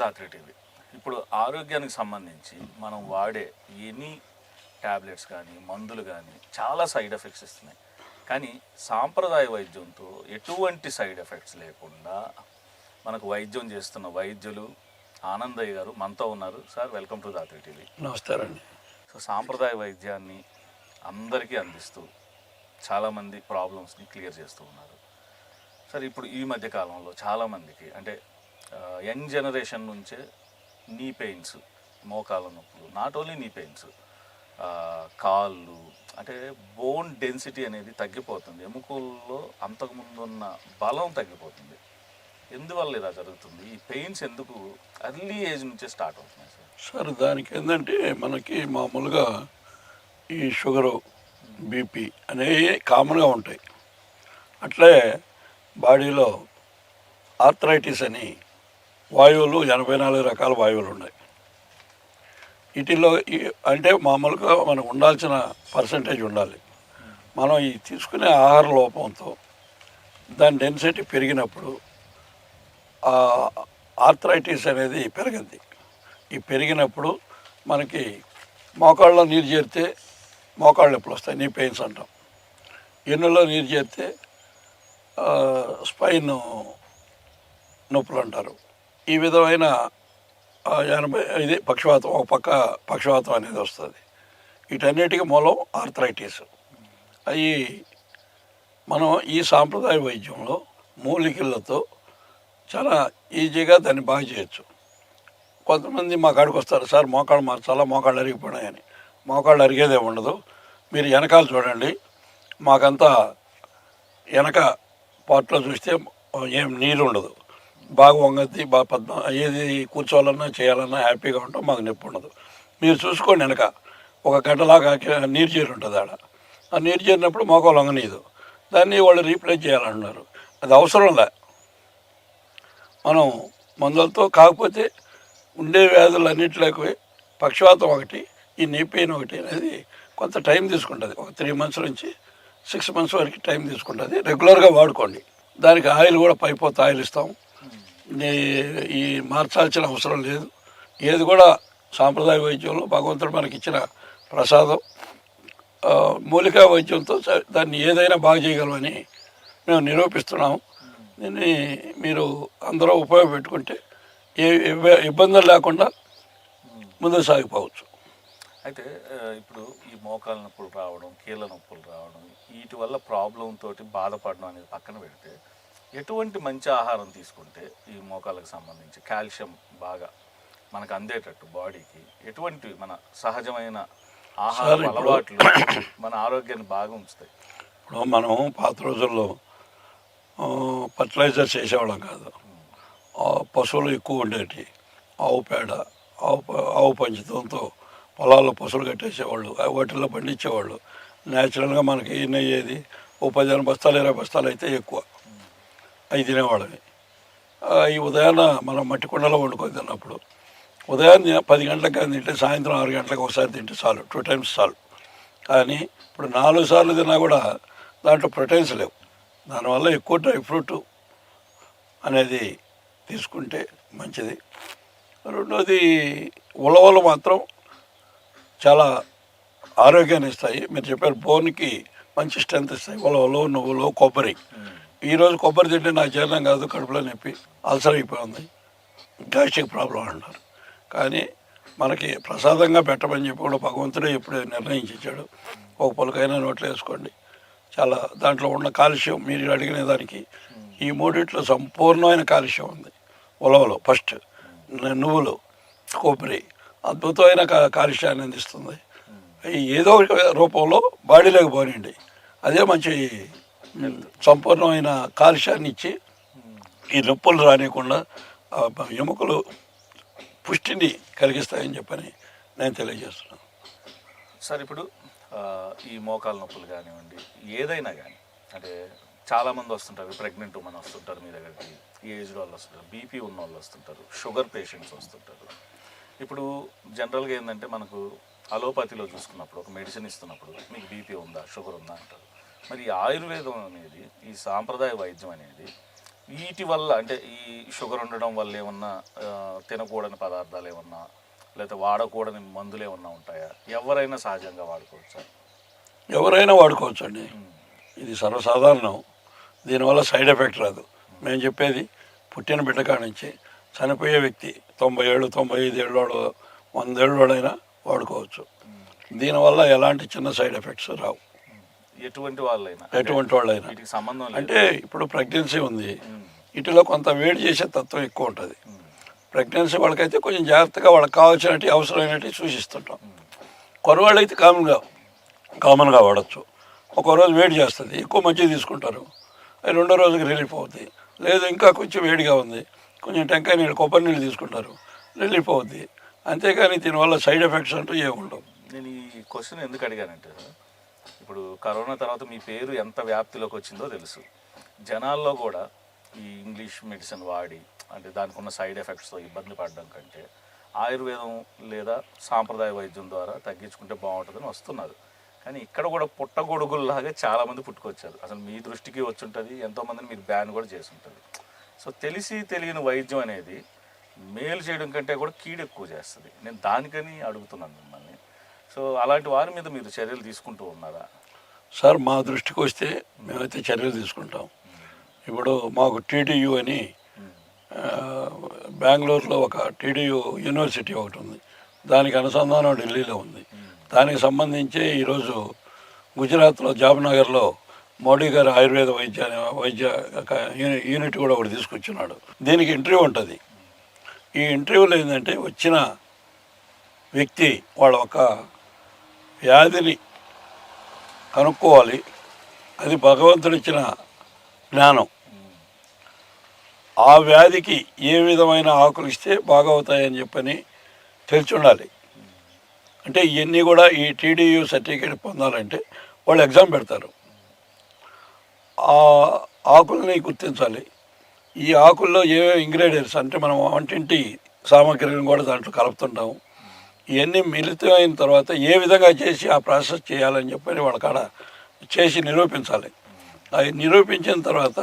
ధాత్రి TV. ఇప్పుడు ఆరోగ్యానికి సంబంధించి మనం వాడే ఎనీ ట్యాబ్లెట్స్ కానీ మందులు కానీ చాలా సైడ్ ఎఫెక్ట్స్ ఇస్తున్నాయి. కానీ సాంప్రదాయ వైద్యంతో ఎటువంటి సైడ్ ఎఫెక్ట్స్ లేకుండా మనకు వైద్యం చేస్తున్న వైద్యులు ఆనందయ్య గారు మనతో ఉన్నారు. Sir, welcome to Dhatri TV. నమస్కారం. సో సాంప్రదాయ వైద్యాన్ని అందరికీ అందిస్తూ చాలామంది ప్రాబ్లమ్స్ని క్లియర్ చేస్తూ ఉన్నారు. సార్, ఇప్పుడు ఈ మధ్య కాలంలో చాలామందికి అంటే యంగ్ జనరేషన్ నుంచే నీ పెయిన్స్, మోకాళ్ళ నొప్పులు, నాట్ ఓన్లీ నీ పెయిన్స్, కాళ్ళు అంటే బోన్ డెన్సిటీ అనేది తగ్గిపోతుంది. ఎముకల్లో అంతకుముందు ఉన్న బలం తగ్గిపోతుంది. ఎందువల్ల ఇలా జరుగుతుంది? ఈ పెయిన్స్ ఎందుకు ఎర్లీ ఏజ్ నుంచే స్టార్ట్ అవుతున్నాయి సార్? దానికి ఏంటంటే మనకి మామూలుగా ఈ షుగరు, బీపీ అనేవి కామన్గా ఉంటాయి. అట్లే బాడీలో ఆర్థరైటిస్ అని వాయువులు 84 రకాల వాయువులు ఉన్నాయి. వీటిల్లో అంటే మామూలుగా మనకు ఉండాల్సిన పర్సంటేజ్ ఉండాలి. మనం ఈ తీసుకునే ఆహార లోపంతో దాని డెన్సిటీ పెరిగినప్పుడు ఆర్థరైటిస్ అనేది పెరగద్ది. ఈ పెరిగినప్పుడు మనకి మోకాళ్ళలో నీరు చేరితే మోకాళ్ళ నొప్పులు వస్తాయి, నీ పెయిన్స్ అంటాం. ఎన్నులో నీరు చేరితే స్పైన్ నొప్పులు అంటారు. ఈ విధమైన 85 పక్షవాతం, ఒక పక్క పక్షవాతం అనేది వస్తుంది. వీటన్నిటికీ మూలం ఆర్థరైటిస్. అవి మనం ఈ సాంప్రదాయ వైద్యంలో మూలికలతో చాలా ఈజీగా దాన్ని బాగా చేయొచ్చు. కొంతమంది మా కాడికి వస్తారు, సార్ మోకాళ్ళు మార్చాలా, మోకాళ్ళు అరిగిపోయినాయని. మోకాళ్ళు అరిగేదే ఉండదు. మీరు వెనకాల చూడండి, మాకంతా వెనక పార్ట్లో చూస్తే ఏం నీరు ఉండదు, బాగా వంగద్ది, బాగా పద్మ, ఏది కూర్చోవాలన్నా చేయాలన్నా హ్యాపీగా ఉంటాం, మాకు నొప్పి ఉండదు. మీరు చూసుకోండి, వెనక ఒక గంటలాగా నీరు చేరి ఉంటుంది. ఆడ ఆ నీరు చేరినప్పుడు మోకాలు వంగనీదు, దాన్ని వాళ్ళు రీప్లేస్ చేయాలంటున్నారు. అది అవసరంలే. మనం మందులతో కాకపోతే ఉండే వ్యాధులు అన్నింటిలోకి పక్షవాతం ఒకటి, ఈ నీ పెయిన్ ఒకటి అనేది కొంత టైం తీసుకుంటుంది. ఒక 3 months నుంచి 6 months వరకు టైం తీసుకుంటుంది. రెగ్యులర్గా వాడుకోండి. దానికి ఆయిల్ కూడా పైపోతే ఆయిల్ ఇస్తాం. ఈ మార్చాల్సిన అవసరం లేదు. ఏది కూడా సాంప్రదాయ వైద్యంలో భగవంతుడు మనకి ఇచ్చిన ప్రసాదం. మూలికా వైద్యంతో దాన్ని ఏదైనా బాగా చేయగలమని మేము నిరూపిస్తున్నాము. దీన్ని మీరు అందరూ ఉపయోగపెట్టుకుంటే ఏ ఇబ్బందులు లేకుండా ముందుకు సాగిపోవచ్చు. అయితే ఇప్పుడు ఈ మోకాళ్ళ నొప్పులు రావడం, కీళ్ళ నొప్పులు రావడం, వీటి వల్ల ప్రాబ్లం తోటి బాధపడడం అనేది పక్కన పెడితే ఎటువంటి మంచి ఆహారం తీసుకుంటే ఈ మోకాళ్ళకు సంబంధించి కాల్షియం బాగా మనకు అందేటట్టు బాడీకి ఎటువంటి మన సహజమైన ఆహార అలవాట్లు మన ఆరోగ్యాన్ని బాగా ఉంచుతాయి? ఇప్పుడు మనం పాత రోజుల్లో ఫర్టిలైజర్స్ వేసేవాళ్ళం కాదు. పశువులు ఎక్కువ ఉండేవి. ఆవు పేడ, ఆవు పంచతంతో పొలాల్లో పశువులు కట్టేసేవాళ్ళు, వాటిల్లో పండించేవాళ్ళు. న్యాచురల్గా మనకి ఎన్ని అయ్యేది, ఓ 15 బస్తాలు 20 బస్తాలు అయితే ఎక్కువ అవి తినేవాళ్ళని. ఈ ఉదయాన్న మనం మట్టి కుండలో వండుకొని తిన్నప్పుడు ఉదయాన్నే 10 గంటలకు కానీ తింటే సాయంత్రం 6 గంటలకు ఒకసారి తింటే చాలు, 2 times చాలు. కానీ ఇప్పుడు 4 సార్లు తిన్నా కూడా దాంట్లో ప్రోటీన్స్ లేవు. దానివల్ల ఎక్కువ డ్రై ఫ్రూట్ అనేది తీసుకుంటే మంచిది. రెండోది, ఉలవలు మాత్రం చాలా ఆరోగ్యాన్ని ఇస్తాయి. మీరు చెప్పారు, బోన్కి మంచి స్ట్రెంత్ ఇస్తాయి ఉలవలు, నువ్వులు, కొబ్బరి. ఈరోజు కొబ్బరి తింటే నాకు జీర్ణం కాదు, కడుపులో నొప్పి, అల్సర్ అయిపోయింది, గ్యాస్ట్రిక్ ప్రాబ్లం అంటారు. కానీ మనకి ప్రసాదంగా పెట్టమని చెప్పి కూడా భగవంతుడే ఎప్పుడు నిర్ణయించాడు. ఒక పొలకైనా నోట్లో వేసుకోండి. చాలా దాంట్లో ఉన్న కాల్షియం, మీరు అడిగిన దానికి ఈ మూడిట్లో సంపూర్ణమైన కాల్షియం ఉంది. ఉలవలు ఫస్ట్, నువ్వులు, కొబ్బరి అద్భుతమైన కాల్షియాన్ని అందిస్తుంది. ఏదో ఒక రూపంలో బాడీలోకి పోనండి, అదే మంచి సంపూర్ణమైన కాల్షియాన్ని ఇచ్చి ఈ నొప్పులు రానియకుండా ఎముకలు పుష్టిని కలిగిస్తాయని చెప్పని నేను తెలియజేస్తున్నాను. సార్, ఇప్పుడు ఈ మోకాళ్ళ నొప్పులు కానివ్వండి, ఏదైనా కానీ అంటే చాలామంది వస్తుంటారు, ప్రెగ్నెంట్ ఉమెన్ వస్తుంటారు మీ దగ్గరికి, ఏజ్డ్ వాళ్ళు వస్తుంటారు, బీపీ ఉన్న వాళ్ళు వస్తుంటారు, షుగర్ పేషెంట్స్ వస్తుంటారు. ఇప్పుడు జనరల్గా ఏంటంటే మనకు అలోపతిలో చూసుకున్నప్పుడు ఒక మెడిసిన్ ఇస్తున్నప్పుడు మీకు బీపీ ఉందా, షుగర్ ఉందా అంటారు. మరి ఆయుర్వేదం అనేది, ఈ సాంప్రదాయ వైద్యం అనేది వీటి వల్ల అంటే ఈ షుగర్ ఉండడం వల్ల ఏమన్నా తినకూడని పదార్థాలు ఏమన్నా లేకపోతే వాడకూడని మందులు ఏమన్నా ఉంటాయా? ఎవరైనా సహజంగా వాడుకోవచ్చా? ఎవరైనా వాడుకోవచ్చు అండి, ఇది సర్వసాధారణం. దీనివల్ల సైడ్ ఎఫెక్ట్ రాదు. మేము చెప్పేది పుట్టిన బిడ్డ కాడ నుంచి చనిపోయే వ్యక్తి 90 ఏళ్ళు 95 ఏళ్ళోడు 100 ఏళ్ళోడైనా వాడుకోవచ్చు. దీనివల్ల ఎలాంటి చిన్న సైడ్ ఎఫెక్ట్స్ రావు. ఎటువంటి వాళ్ళైనా ఎటువంటి వాళ్ళైనా వీటికి సంబంధం లేదు. అంటే ఇప్పుడు ప్రెగ్నెన్సీ ఉంది, వీటిలో కొంత వేడి చేసే తత్వం ఎక్కువ ఉంటుంది. ప్రెగ్నెన్సీ వాళ్ళకైతే కొంచెం జాగ్రత్తగా వాళ్ళకి కావాల్సినట్టు అవసరమైనట్టు సూచిస్తుంటాం. కొరవాళ్ళు అయితే కామన్గా వాడచ్చు. ఒక రోజు వేడి చేస్తుంది, ఎక్కువ మజ్జిగ తీసుకుంటారు, అది రెండో రోజుకి రిలీఫ్ అవుద్ది. లేదు ఇంకా కొంచెం వేడిగా ఉంది, కొంచెం టెంకాయ నీళ్ళు కొబ్బరి నీళ్ళు తీసుకుంటారు, రిలీఫ్ అవుద్ది. అంతేగాని దీనివల్ల సైడ్ ఎఫెక్ట్స్ అంటూ ఏముండవు. నేను ఈ క్వశ్చన్ ఎందుకు అడిగానంటే, ఇప్పుడు కరోనా తర్వాత మీ పేరు ఎంత వ్యాప్తిలోకి వచ్చిందో తెలుసు. జనాల్లో కూడా ఈ ఇంగ్లీష్ మెడిసిన్ వాడి అంటే దానికి ఉన్న సైడ్ ఎఫెక్ట్స్తో ఇబ్బంది పడడం కంటే ఆయుర్వేదం లేదా సాంప్రదాయ వైద్యం ద్వారా తగ్గించుకుంటే బాగుంటుందని వస్తున్నారు. కానీ ఇక్కడ కూడా పుట్టగొడుగుల్లాగా చాలామంది పుట్టుకొచ్చారు. అసలు మీ దృష్టికి వచ్చి ఉంటుంది, ఎంతోమందిని మీరు బ్యాన్ కూడా చేసి ఉంటుంది. సో తెలిసి తెలియని వైద్యం అనేది మేలు చేయడం కంటే కూడా కీడు ఎక్కువ చేస్తుంది. నేను దానికని అడుగుతున్నాను మిమ్మల్ని. సో అలాంటి వారి మీద మీరు చర్యలు తీసుకుంటూ ఉన్నారా? సార్ మా దృష్టికి వస్తే మేమైతే చర్యలు తీసుకుంటాం. ఇప్పుడు మాకు టీడీయూ అని బెంగళూరులో ఒక టీడీయూ యూనివర్సిటీ ఒకటి ఉంది, దానికి అనుసంధానం ఢిల్లీలో ఉంది. దానికి సంబంధించి ఈరోజు గుజరాత్లో జామ్నగర్లో మోడీ గారు ఆయుర్వేద వైద్య యూనిట్ కూడా ఒకటి తీసుకొచ్చినాడు. దీనికి ఇంటర్వ్యూ ఉంటుంది. ఈ ఇంటర్వ్యూలో ఏంటంటే వచ్చిన వ్యక్తి వాళ్ళ ఒక వ్యాధిని కనుక్కోవాలి, అది భగవంతుడు ఇచ్చిన జ్ఞానం. ఆ వ్యాధికి ఏ విధమైన ఆకులు ఇస్తే బాగవుతాయని చెప్పని తెలిసి ఉండాలి. అంటే ఇవన్నీ కూడా ఈ టీడీయూ సర్టిఫికేట్ పొందాలంటే వాళ్ళు ఎగ్జామ్ పెడతారు. ఆ ఆకుల్ని గుర్తించాలి. ఈ ఆకుల్లో ఏవే ఇంగ్రీడియంట్స్ అంటే మనం వంటింటి సామాగ్రిని కూడా దాంట్లో కలుపుతుంటాము. ఇవన్నీ మిళితమైన తర్వాత ఏ విధంగా చేసి ఆ ప్రాసెస్ చేయాలని చెప్పని వాళ్ళ కాడ చేసి నిరూపించాలి. అది నిరూపించిన తర్వాత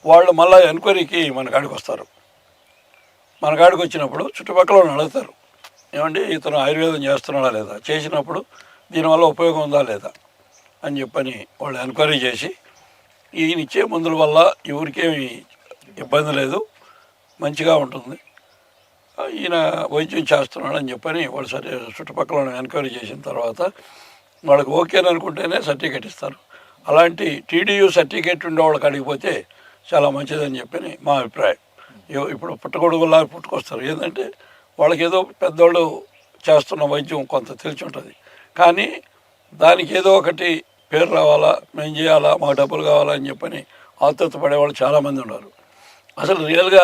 వాళ్ళు మళ్ళీ ఎంక్వైరీకి మన కాడికి వస్తారు. మన కాడికి వచ్చినప్పుడు చుట్టుపక్కల వాళ్ళని అడుగుతారు, ఏమండి ఇతను ఆయుర్వేదం చేస్తున్నాడా లేదా, చేసినప్పుడు దీనివల్ల ఉపయోగం ఉందా లేదా అని చెప్పని వాళ్ళు ఎంక్వైరీ చేసి ఈయన ఇచ్చే మందుల వల్ల ఎవరికేమి ఇబ్బంది లేదు, మంచిగా ఉంటుంది, ఈయన వైద్యం చేస్తున్నాడు అని చెప్పని వాళ్ళు సరే చుట్టుపక్కల ఎంక్వైరీ చేసిన తర్వాత వాళ్ళకి ఓకేని అనుకుంటేనే సర్టిఫికేట్ ఇస్తారు. అలాంటి టీడీయూ సర్టిఫికేట్ ఉండే వాళ్ళకి అడిగిపోతే చాలా మంచిదని చెప్పని మా అభిప్రాయం. ఇప్పుడు పుట్టగొడుగులాగా పుట్టుకొస్తారు, ఏంటంటే వాళ్ళకి ఏదో పెద్దవాళ్ళు చేస్తున్న వైద్యం కొంత తెలిసి ఉంటుంది, కానీ దానికి ఏదో ఒకటి పేరు రావాలా, మేము చేయాలా, మాకు డబ్బులు కావాలా అని చెప్పని ఆతృత పడేవాళ్ళు చాలామంది ఉన్నారు. అసలు రియల్గా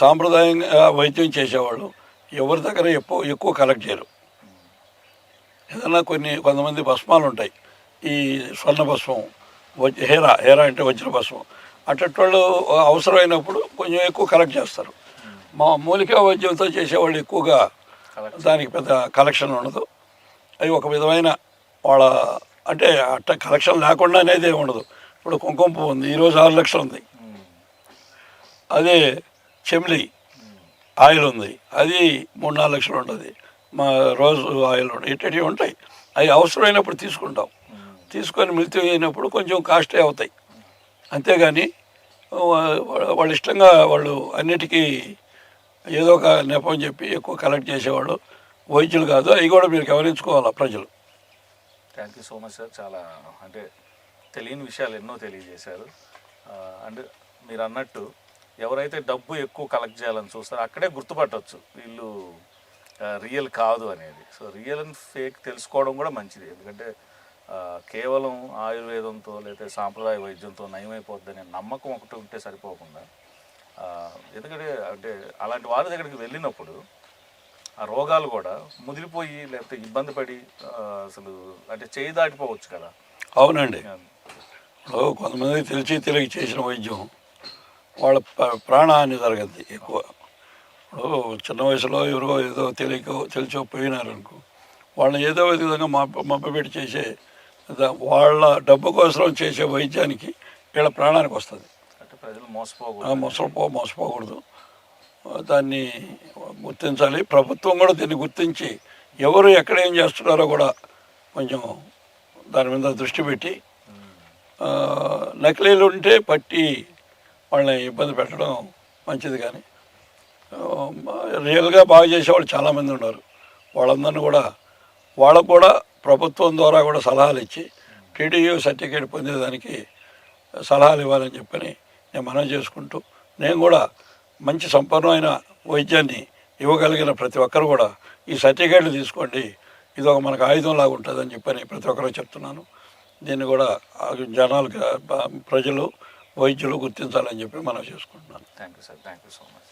సాంప్రదాయంగా వైద్యం చేసేవాళ్ళు ఎవరి దగ్గర ఎక్కువ కలెక్ట్ చేయరు. ఏదన్నా కొంతమంది భస్మాలు ఉంటాయి, ఈ స్వర్ణ భస్మం, హేరా అంటే వజ్ర భస్మం, అటువంటి వాళ్ళు అవసరమైనప్పుడు కొంచెం ఎక్కువ కలెక్ట్ చేస్తారు. మా మూలికా వైద్యంతో చేసేవాళ్ళు ఎక్కువగా దానికి పెద్ద కలెక్షన్ ఉండదు. అవి ఒక విధమైన వాళ్ళ అంటే అట్ట కలెక్షన్ లేకుండా అనేది ఏమి ఉండదు. ఇప్పుడు కుంకుమ పువ్వు ఉంది, ఈరోజు 6 లక్షలు ఉంది. అదే చెమ్లి ఆయిల్ ఉంది, అది 3-4 లక్షలు ఉంటుంది. మా రోజు ఆయిల్ ఇటువంటివి ఉంటాయి. అవి అవసరమైనప్పుడు తీసుకుంటాం, తీసుకొని మిల్తి అయినప్పుడు కొంచెం కాస్టే అవుతాయి. అంతేగాని వాళ్ళ ఇష్టంగా వాళ్ళు అన్నిటికీ ఏదో ఒక నెపం చెప్పి ఎక్కువ కలెక్ట్ చేసేవాళ్ళు వైద్యులు కాదు. అవి కూడా మీరు గమనించుకోవాలి ప్రజలు. Thank you so much sir. చాలా అంటే తెలియని విషయాలు ఎన్నో తెలియజేశారు. అండ్ మీరు అన్నట్టు ఎవరైతే డబ్బు ఎక్కువ కలెక్ట్ చేయాలని చూస్తారో అక్కడే గుర్తుపట్టవచ్చు వీళ్ళు రియల్ కాదు అనేది. సో రియల్ అండ్ ఫేక్ తెలుసుకోవడం కూడా మంచిది, ఎందుకంటే కేవలం ఆయుర్వేదంతో లేదా సాంప్రదాయ వైద్యంతో నయమైపోద్దనే నమ్మకం ఒకటి ఉంటే సరిపోకుండా, ఎందుకంటే అంటే అలాంటి వారి దగ్గరికి వెళ్ళినప్పుడు ఆ రోగాలు కూడా ముదిరిపోయి లేకపోతే ఇబ్బంది పడి అసలు అంటే చేయి దాటిపోవచ్చు కదా. అవునండి, కొంతమంది తెలియక చేసిన వైద్యం వాళ్ళ ప్రాణహాని జరగద్ది ఎక్కువ. ఇప్పుడు చిన్న వయసులో ఎవరో ఏదో తెలిసో పోయినారనుకో, వాళ్ళని ఏదో విధంగా మభ్యపెట్టి చేసే వాళ్ళ డబ్బు కోసం చేసే వైద్యానికి వీళ్ళ ప్రాణానికి వస్తుంది. అంటే ప్రజలు మోసపోకూడదు. మోసపోకూడదు. దాన్ని గుర్తించాలి. ప్రభుత్వం కూడా దీన్ని గుర్తించి ఎవరు ఎక్కడ ఏం చేస్తున్నారో కూడా కొంచెం దాని మీద దృష్టి పెట్టి నకిలీలు ఉంటే పట్టి వాళ్ళని ఇబ్బంది పెట్టడం మంచిది. కానీ రియల్గా బాగా చేసేవాళ్ళు చాలామంది ఉన్నారు. వాళ్ళందరినీ కూడా వాళ్ళకు కూడా ప్రభుత్వం ద్వారా కూడా సలహాలు ఇచ్చి టీడీయూ సర్టిఫికేట్ పొందేదానికి సలహాలు ఇవ్వాలని చెప్పని నేను మనవి చేసుకుంటూ, నేను కూడా మంచి సంపన్నమైన వైద్యాన్ని ఇవ్వగలిగిన ప్రతి ఒక్కరు కూడా ఈ సర్టిఫికేట్లు తీసుకోండి, ఇది ఒక మనకు ఆయుధంలాగా ఉంటుందని చెప్పని ప్రతి ఒక్కరూ చెప్తున్నాను. దీన్ని కూడా జనాలకు ప్రజలు వైద్యులు గుర్తించాలని చెప్పి మనం చేసుకుంటున్నాను. Thank you sir, thank you so much.